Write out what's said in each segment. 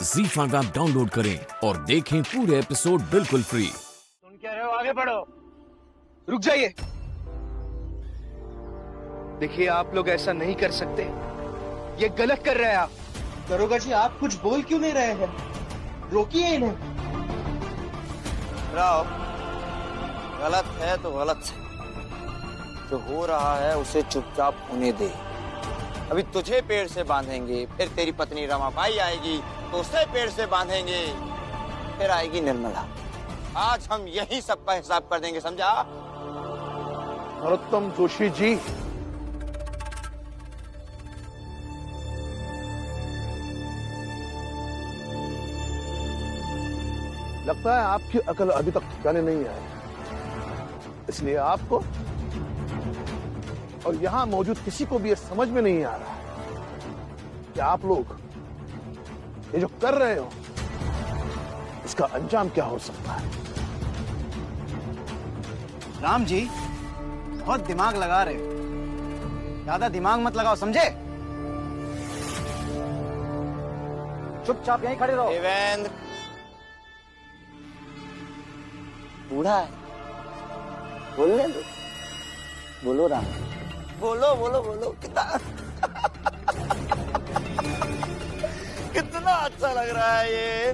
ZEE5 app download करें और देखें पूरे एपिसोड बिल्कुल फ्री। सुन क्या रहे हो? आगे बढ़ो। रुक जाइए। देखिए, आप लोग ऐसा नहीं कर सकते, ये गलत कर रहे हैं आप। दरोगा जी, आप कुछ बोल क्यों नहीं रहे हैं? रोकिए इन्हें। राव, गलत है तो गलत है। जो हो रहा है उसे चुपचाप होने दे। अभी तुझे पेड़ से बांधेंगे, फिर तेरी पत्नी रमाबाई आएगी तो उसे पेड़ से बांधेंगे, फिर आएगी निर्मला। आज हम यही सबका हिसाब कर देंगे, समझा? नरोत्तम जोशी जी, लगता है आपकी अकल अभी तक ठिकाने नहीं आई, इसलिए आपको और यहां मौजूद किसी को भी ये समझ में नहीं आ रहा कि आप लोग ये जो कर रहे हो इसका अंजाम क्या हो सकता है। राम जी, बहुत दिमाग लगा रहे हो, ज्यादा दिमाग मत लगाओ, समझे? चुपचाप यहीं खड़े रहो। देवेंद्र बूढ़ा है, बोलने दो। बोलो राम, बोलो बोलो बोलो। कितना अच्छा लग रहा है ये,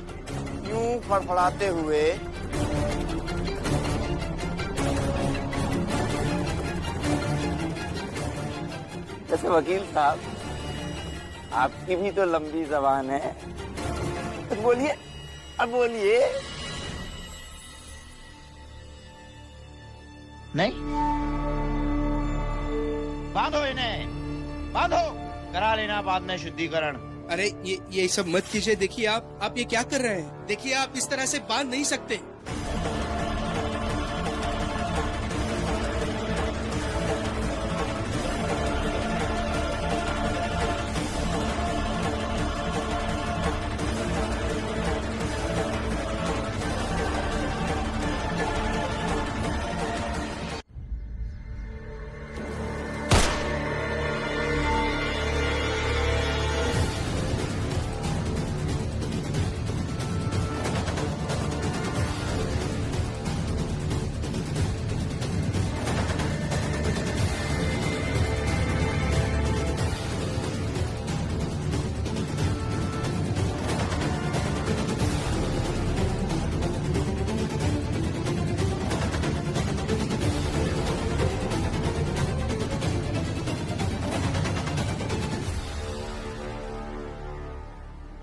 यूं फड़फड़ाते हुए। जैसे वकील साहब, आपकी भी तो लंबी जबान है, तो बोलिए, अब बोलिए। नहीं, बांधो इन्हें, बांधो, करा लेना बाद में शुद्धिकरण। अरे ये सब मत कीजिए। देखिए आप ये क्या कर रहे हैं? देखिए, आप इस तरह से बांध नहीं सकते।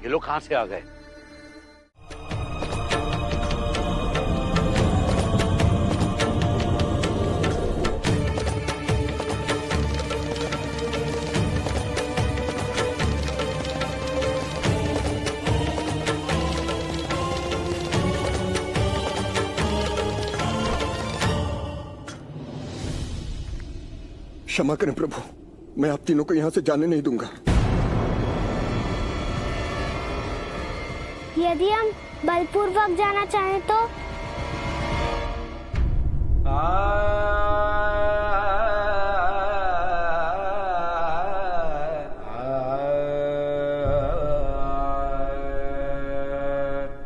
ये लोग कहां से आ गए? क्षमा करें प्रभु, मैं आप तीनों को यहां से जाने नहीं दूंगा। यदि हम बलपूर्वक जाना चाहें तो?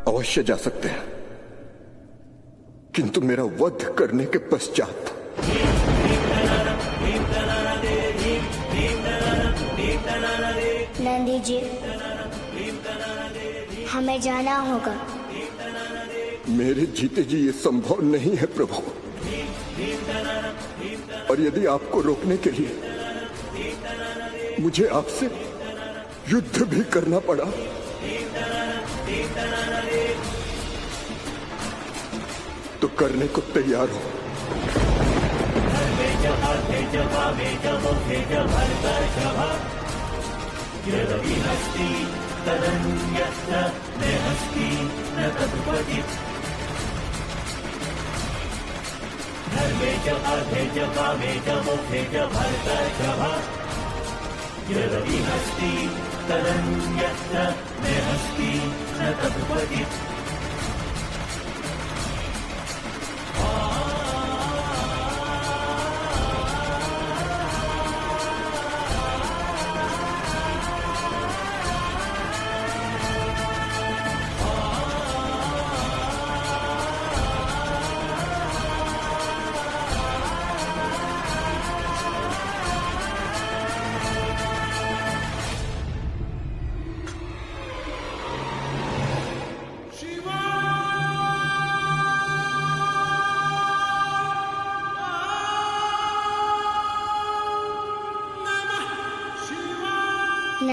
अवश्य जा सकते हैं, किंतु मेरा वध करने के पश्चात। नंदी जी, हमें जाना होगा। मेरे जीते जी ये संभव नहीं है प्रभु, और यदि आपको रोकने के लिए मुझे आपसे युद्ध भी करना पड़ा तो करने को तैयार हूं।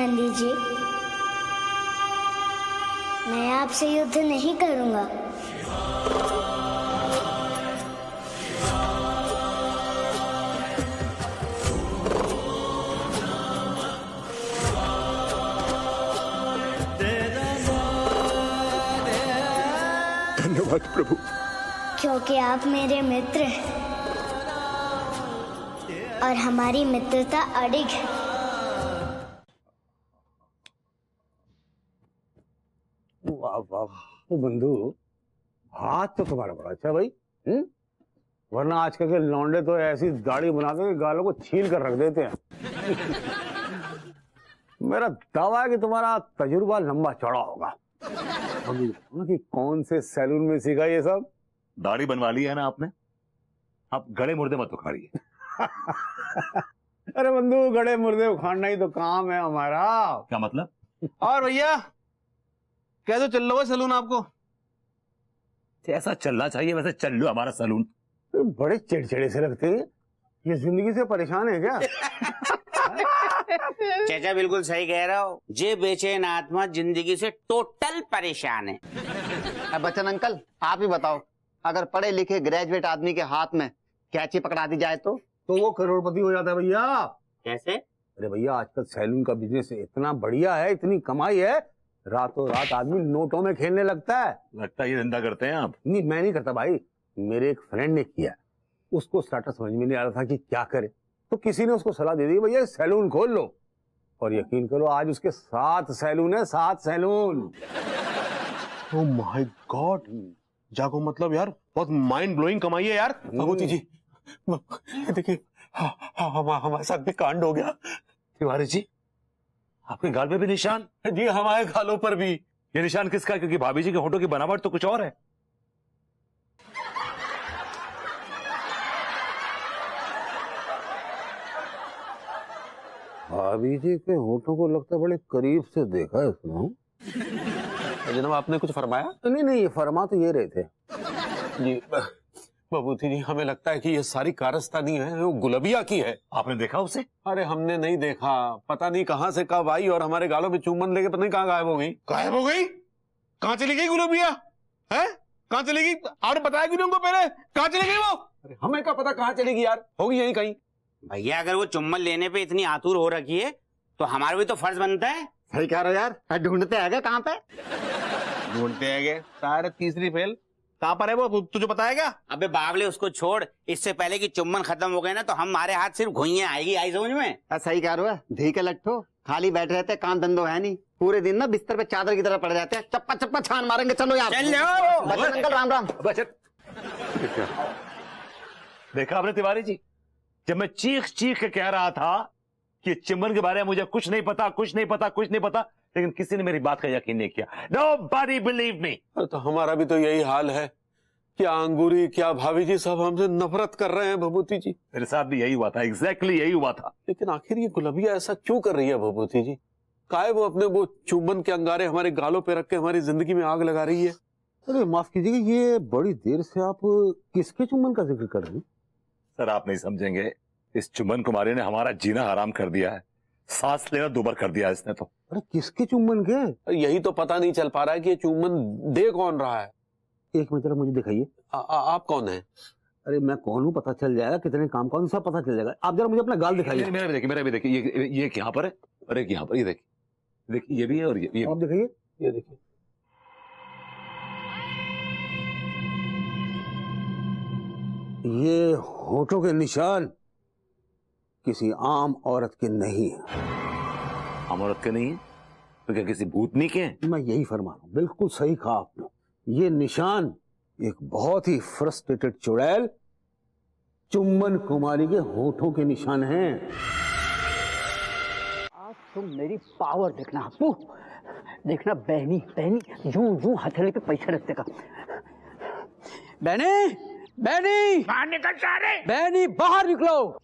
नंदी जी, मैं आपसे युद्ध नहीं करूंगा। धन्यवाद प्रभु। क्योंकि आप मेरे मित्र हैं और हमारी मित्रता अडिग है। वाह वाह वो बंधु, हाथ तो तुम्हारा बड़ा अच्छा भाई। वरना आजकल के लौंडे तो ऐसी दाढ़ी बनाते हैं गालों को छील कर रख देते हैं। मेरा दावा है कि तुम्हारा तजुर्बा लंबा चौड़ा होगा। कि कौन से सैलून में सीखा ये सब? दाढ़ी बनवा ली है ना आपने, आप गड़े मुर्दे मत उखाड़िए। अरे बंधु, गड़े मुर्दे उखाड़ना ही तो काम है हमारा। क्या मतलब? और भैया कैसे चल रहा है सैलून आपको? जैसा चलना चाहिए वैसे चल लो हमारा सैलून। बड़े चिड़चिड़े से लगते हैं, ये जिंदगी से परेशान है क्या? चाचा बिल्कुल सही कह रहा हो, जे बेचैन आत्मा जिंदगी से टोटल परेशान है। बच्चन अंकल, आप ही बताओ, अगर पढ़े लिखे ग्रेजुएट आदमी के हाथ में कैंची पकड़ा दी जाए तो वो करोड़पति हो जाता है भैया। कैसे? अरे भैया, आजकल सैलून का बिजनेस इतना बढ़िया है, इतनी कमाई है, रातों रात आदमी नोटों में खेलने लगता है। लगता है ये धंधा करते हैं आप? नहीं, मैं नहीं करता भाई, मेरे एक फ्रेंड ने किया। उसको स्टार्टअप समझ में नहीं आ रहा था कि क्या करे, तो किसी ने उसको सलाह दे दी, भैया सैलून खोल लो। और यकीन करो, आज उसके 7 सैलून है, 7 सैलून। ओह माय गॉड, जागो, मतलब यार बहुत माइंड ब्लोइंग कमाई है यार। भगवती जी देखिए, हमारे साथ भी कांड हो गया। तिवारी जी, आपके गाल पे भी निशान? जी, हमारे गालों पर भी। ये निशान किसका? क्योंकि भाभी जी के होठों की बनावट तो कुछ और है। भाभी जी के होठों को लगता है बड़े करीब से देखा है उसने। जनाब, आपने कुछ फरमाया? नहीं, फरमा तो ये रहे थे जी बबूती जी, हमें लगता है कि ये सारी कारस्तानी है वो गुलबिया की है। आपने देखा उसे? अरे हमने नहीं देखा, पता नहीं कहां से कब आई और हमारे गालों में चुम्बन लेके पता नहीं कहां गायब हो गई। गायब हो गई? कहां चली गई गुलबिया? है कहां चली गई? आपने बताया क्यों उनको पहले? कहां चली गई वो? अरे हमें क्या पता कहां चलेगी यार, होगी यहीं कहीं। भैया अगर वो चुम्बन लेने पे इतनी आतुर हो रखी है तो हमारा भी तो फर्ज बनता है। सही कह रहे हो यार, ढूंढते आएगा कहाँ पे? ढूंढते आएंगे, सारे तीसरी फेल। कहां पर है वो, तुझे पता है क्या? अबे बावले, उसको छोड़, इससे पहले कि चुम्बन खत्म हो गए ना तो हमारे हाथ सिर्फ घुइयां आएगी। आई समझ में? सही कह रहे हो, धी के लट्ठो खाली बैठे रहते, काम धंधो है नहीं, पूरे दिन ना बिस्तर पे चादर की तरह पड़ जाते हैं, चप्पा चप्पा छान मारेंगे। चलो यार, चल लो। बच्चन अंकल राम राम। देखा आपने तिवारी जी, जब मैं चीख चीख के कह रहा था कि चुम्बन के बारे में मुझे कुछ नहीं पता, कुछ नहीं पता, कुछ नहीं पता, लेकिन किसी ने मेरी बात का यकीन नहीं किया। Nobody believed me। तो हमारा भी तो यही हाल है, क्या अंगूरी क्या भाभी जी सब हमसे नफरत कर रहे हैं भभूति जी। मेरे साथ भी यही हुआ था, एग्जैक्टली यही हुआ था। लेकिन आखिर ये गुलबिया ऐसा क्यों कर रही है भभूति जी? काहे वो अपने वो चुम्बन के अंगारे हमारे गालों पे रख के हमारी जिंदगी में आग लगा रही है? अरे माफ कीजिएगा, ये बड़ी देर से आप किसके चुम्बन का जिक्र कर रहे हैं? सर आप नहीं समझेंगे, इस चुम्बन कुमारी ने हमारा जीना हराम कर दिया है, सांस लेना दुबर कर दिया इसने तो। अरे किसके चुम्बन के? यही तो पता नहीं चल पा रहा है कि ये चुम्बन दे कौन रहा है। एक मिनट जरा मुझे दिखाइए। आप कौन है? अरे मैं कौन हूँ पता चल जाएगा, कितने काम कौन, सब पता चल जाएगा। आप जरा मुझे अपना गाल दिखाइए। मेरा भी देखिए, मेरा भी देखिए, ये यहाँ पर है और एक यहाँ पर, ये देखिए ये भी है और ये आप दिखाइए, ये देखिए। ये होठों के निशान किसी आम औरत के नहीं है। आम औरत के नहीं है तो क्या किसी भूतनी के हैं? मैं यही फरमा रहा हूँ, बिल्कुल सही कहा आपने। ये निशान एक बहुत ही फ्रस्ट्रेटेड चुड़ैल चुम्बन कुमारी के होठों के निशान हैं। आज तुम मेरी पावर देखना अपू, देखना बहनी बहनी यूं यूं हथेली पे पैसा रखते का। बहनी बहनी बाहर निकल, सारे बहनी बाहर निकलो।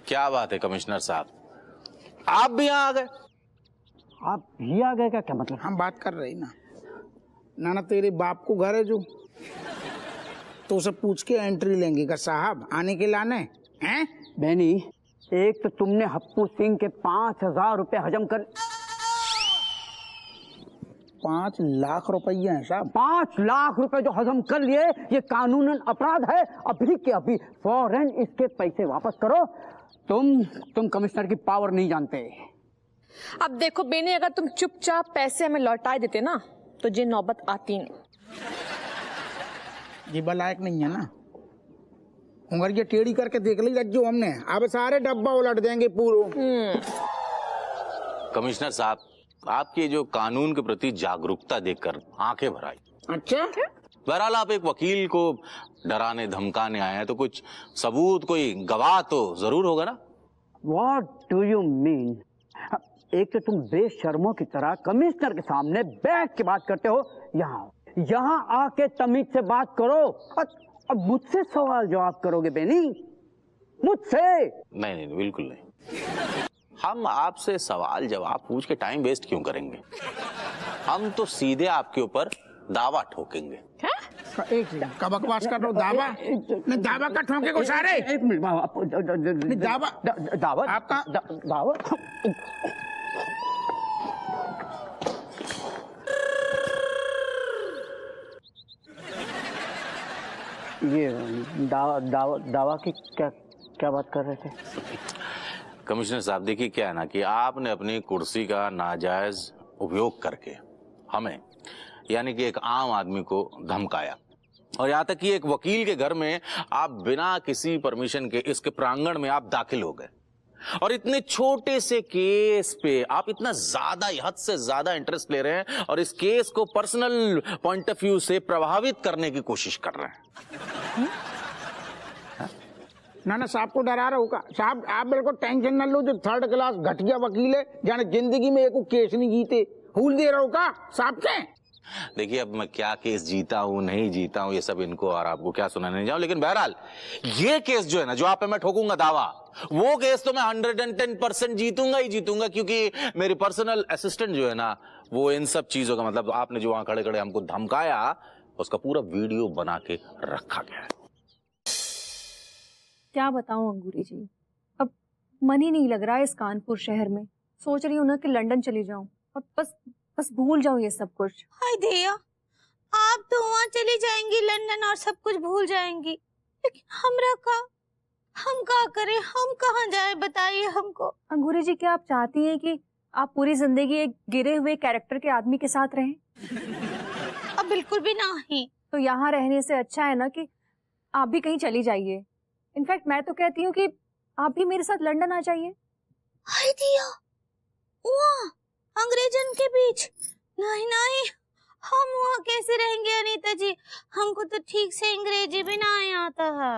क्या बात है कमिश्नर साहब, आप भी यहाँ आ गए? आप भी आ गए क्या? क्या मतलब? हम बात कर रहे हैं ना। ना तेरे बाप को घर है जो, तो उसे पूछ के एंट्री लेंगे का साहब आने के लाने हैं। बहनी, एक तो तुमने हप्पू सिंह के 5,000 रुपए हजम कर। 5 लाख रुपया है साहब। 5 लाख रुपए जो हजम कर लिए, ये कानूनन अपराध है। अभी के अभी फौरन इसके पैसे वापस करो। तुम कमिश्नर की पावर नहीं जानते। अब देखो बेनी, अगर तुम चुपचाप पैसे हमें लौटा देते ना तो ये नौबत आती नहीं। ये बलायक नहीं है ना, उंगलियां टेढ़ी करके देख ली जो हमने, अब सारे डब्बा उलट देंगे पूरे। कमिश्नर साहब, आपकी जो कानून के प्रति जागरूकता देखकर आंखें भर आई। अच्छा, बहरहाल आप एक वकील को डराने धमकाने आए हैं, तो कुछ सबूत, कोई गवाह तो जरूर होगा ना? What do you mean? एक तो तुम बेशर्मों की तरह कमिश्नर के सामने बैठ के बात करते हो, यहाँ आके तमीज से बात करो। अब मुझसे सवाल जवाब करोगे बेनी? मुझसे? नहीं, बिल्कुल नहीं। हम आपसे सवाल जवाब पूछ के टाइम वेस्ट क्यों करेंगे? हम तो सीधे आपके ऊपर दावा ठोकेंगे। एक मिनट का बकवास कर रहे हो? दावा नहीं, दावा का ठोके को सारे। एक मिनट, दावा आपका दावा। ये दावा की क्या बात कर रहे थे? कमिश्नर साहब, देखिए क्या है ना कि आपने अपनी कुर्सी का नाजायज उपयोग करके हमें, यानी कि एक आम आदमी को धमकाया, और यहाँ तक कि एक वकील के घर में आप बिना किसी परमिशन के इसके प्रांगण में आप दाखिल हो गए, और इतने छोटे से केस पे आप इतना ज्यादा, हद से ज्यादा इंटरेस्ट ले रहे हैं और इस केस को पर्सनल पॉइंट ऑफ व्यू से प्रभावित करने की कोशिश कर रहे हैं। ना साहब को डरा रहा होगा। साहब आप बिल्कुल टेंशन न लो, जो 3rd क्लास घटिया वकील है, जाने जिंदगी में एक केस नहीं जीते, भूल दे रहा होगा साहब के। देखिए, अब मैं क्या केस जीता हूं नहीं जीता हूं, ये सब इनको और आपको क्या सुनाने नहीं जाऊं, लेकिन बहरहाल ये केस जो है ना, जो आप पे मैं ठोकूंगा दावा, वो केस तो मैं 110% जीतूंगा ही जीतूंगा, क्योंकि मेरी पर्सनल असिस्टेंट जो है ना, वो इन सब चीजों का, मतलब आपने जो वहां खड़े खड़े हमको धमकाया, उसका पूरा वीडियो बना के रखा गया है। क्या बताऊं अंगूरी जी, अब मन ही नहीं लग रहा है इस कानपुर शहर में। सोच रही हूँ ना कि लंदन चली जाऊं और बस भूल जाऊं ये सब कुछ। हाय भैया, आप तो वहाँ चली जाएंगी लंदन और सब कुछ भूल जाएंगी, लेकिन हम क्या करें, हम कहाँ जाए बताइए हमको। अंगूरी जी, क्या आप चाहती हैं कि आप पूरी जिंदगी एक गिरे हुए कैरेक्टर के आदमी के साथ रहें? अब बिल्कुल भी नहीं। तो यहाँ रहने से अच्छा है ना कि आप भी कहीं चली जाइए। इनफैक्ट मैं तो कहती हूँ कि आप भी मेरे साथ लंदन आ जाइए। हाय दिया, वहाँ अंग्रेजन के बीच? नहीं, हम वहाँ कैसे रहेंगे अनीता जी, हमको तो ठीक से अंग्रेजी भी नहीं आता है।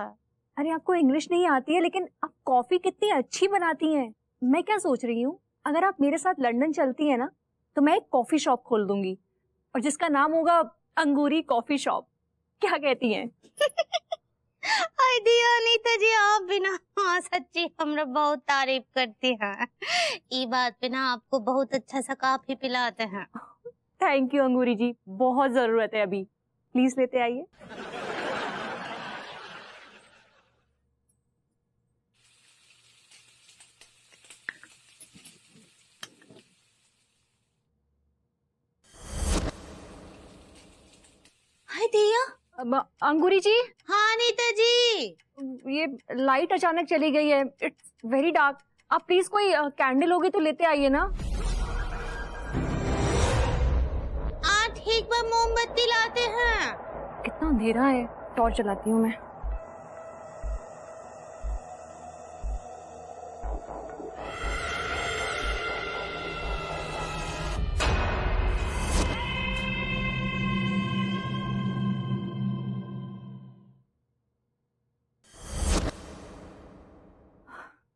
अरे आपको इंग्लिश नहीं आती है, लेकिन आप कॉफी कितनी अच्छी बनाती हैं। मैं क्या सोच रही हूँ, अगर आप मेरे साथ लंदन चलती हैं ना, तो मैं एक कॉफी शॉप खोल दूंगी, और जिसका नाम होगा अंगूरी कॉफी शॉप। क्या कहती हैं? हाय दिया अनीता जी, आप भी ना, हाँ सच्ची हमरा बहुत तारीफ करती हैं। ये बात पे ना आपको बहुत अच्छा सा कॉफी पिलाते हैं। थैंक यू अंगूरी जी, बहुत जरूरत है अभी, प्लीज लेते आइए। हाय दिया। अंगूरी जी। हाँ अनीता जी। ये लाइट अचानक चली गई है, इट्स वेरी डार्क। आप प्लीज कोई कैंडल होगी तो लेते आइए ना। ठीक बा, मोमबत्ती लाते हैं। कितना अंधेरा है, टॉर्च जलाती हूँ मैं।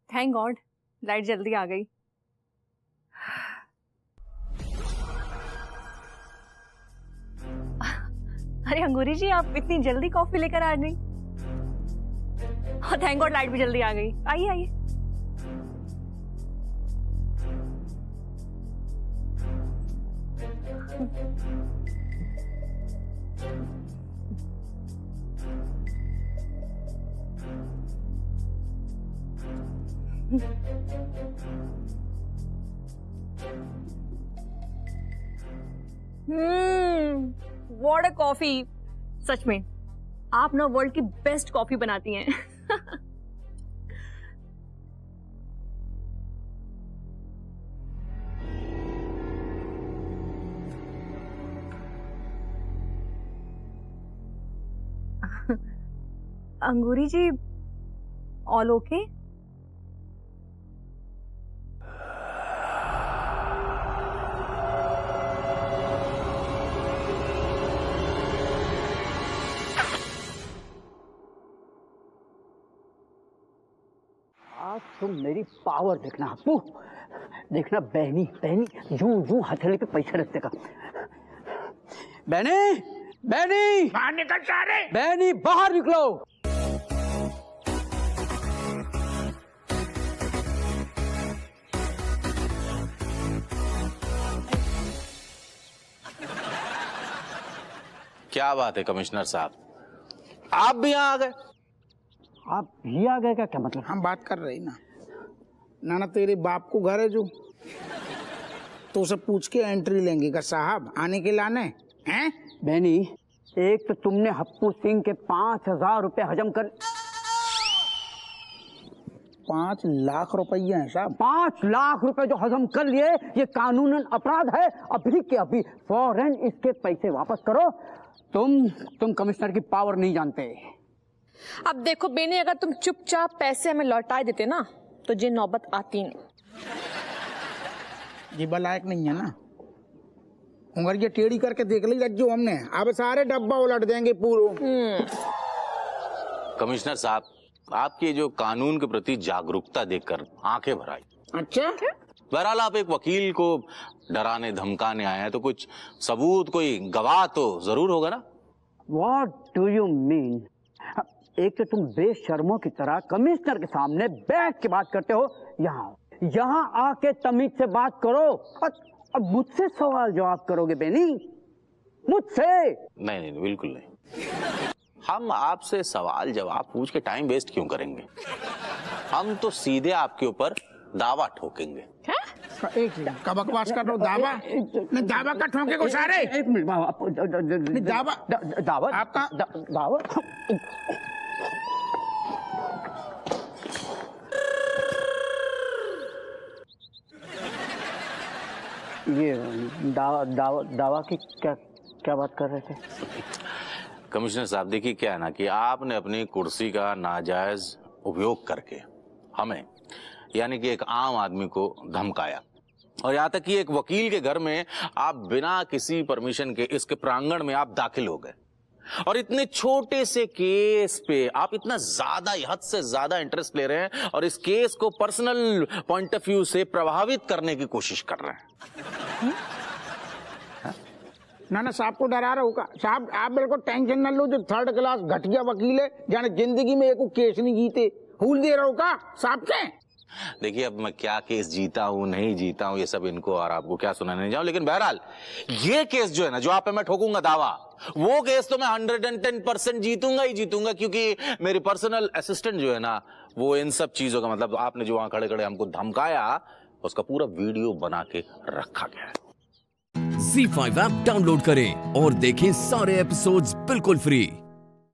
थैंक गॉड, लाइट जल्दी आ गई। अरे अंगूरी जी, आप इतनी जल्दी कॉफी लेकर आ गई। थैंक गॉड, लाइट भी जल्दी आ गई। आइए आइए। What a coffee. सच में आप ना वर्ल्ड की बेस्ट कॉफी बनाती हैं। अंगूरी जी, ऑल ओके? आज तुम मेरी पावर देखना अप्पू, देखना बहनी बहनी यूं हथेली पे पैसे रख देगा। बहनी बहनी बाहर निकल सारे। बहनी बाहर निकलो। क्या बात है कमिश्नर साहब, आप भी यहाँ आ गए? आप भी आ गए क्या मतलब? हम बात कर रहे ना नाना, तेरे बाप को घर है जो, तो उसे पूछ के एंट्री लेंगे का साहब आने के लाने हैं। बहनी, एक तो तुमने हप्पू सिंह के 5,000 रुपए हजम कर। 5 लाख रुपया है साहब। 5 लाख रुपए जो हजम कर लिए, ये कानूनन अपराध है। अभी के अभी फौरन इसके पैसे वापस करो। तुम कमिश्नर की पावर नहीं जानते। अब देखो बेनी, अगर तुम चुपचाप पैसे हमें लौटा देते ना तो ये नौबत आती नहीं। ये लायक नहीं है ना, उंगर ये टेढ़ी करके देख ली जो हमने, अब सारे डब्बा उलट देंगे पूरे। कमिश्नर साहब, आपकी जो कानून के प्रति जागरूकता देखकर आंखें भर आई। अच्छा, बहरहाल आप एक वकील को डराने धमकाने आए हैं, तो कुछ सबूत, कोई गवाह तो जरूर होगा ना? What do you mean? एक तो तुम बेशर्मों की तरह कमिश्नर के सामने बैठ के बात करते हो, यहाँ आके तमीज से बात करो। अब मुझसे सवाल जवाब करोगे बेनी? मुझसे? नहीं, बिल्कुल नहीं। हम आपसे सवाल जवाब पूछ के टाइम वेस्ट क्यों करेंगे? हम तो सीधे आपके ऊपर दावा ठोकेंगे। एक मिनट का बकवास कर रहे हो? दावा नहीं, दावा का ठोके को सारे। एक मिनट, दावा आपका दावा। ये दावा की क्या बात कर रहे थे? कमिश्नर साहब, देखिए क्या है ना कि आपने अपनी कुर्सी का नाजायज उपयोग करके हमें, यानी कि एक आम आदमी को धमकाया, और यहाँ तक कि एक वकील के घर में आप बिना किसी परमिशन के इसके प्रांगण में आप दाखिल हो गए, और इतने छोटे से केस पे आप इतना ज्यादा, हद से ज्यादा इंटरेस्ट ले रहे हैं और इस केस को पर्सनल पॉइंट ऑफ व्यू से प्रभावित करने की कोशिश कर रहे हैं। ना साहब को डरा रहा होगा साहब। आप बिल्कुल टेंशन न लो, जो 3rd क्लास घटिया वकील है, जाने जिंदगी में एक केस नहीं जीते, भूल दे रहा होगा साहब से। देखिए, अब मैं क्या केस जीता हूं नहीं जीता हूं ये सब इनको और आपको क्या सुनाने नहीं जाऊं, लेकिन बहरहाल ये केस जो है ना, जो आप पे मैं ठोकूंगा दावा, वो केस तो मैं 110% जीतूंगा ही जीतूंगा, क्योंकि मेरी पर्सनल असिस्टेंट जो है ना, वो इन सब चीजों का, मतलब आपने जो वहां खड़े खड़े हमको धमकाया, उसका पूरा वीडियो बना के रखा गया है। ZEE5 ऐप डाउनलोड करें और देखें सारे एपिसोड्स बिल्कुल फ्री।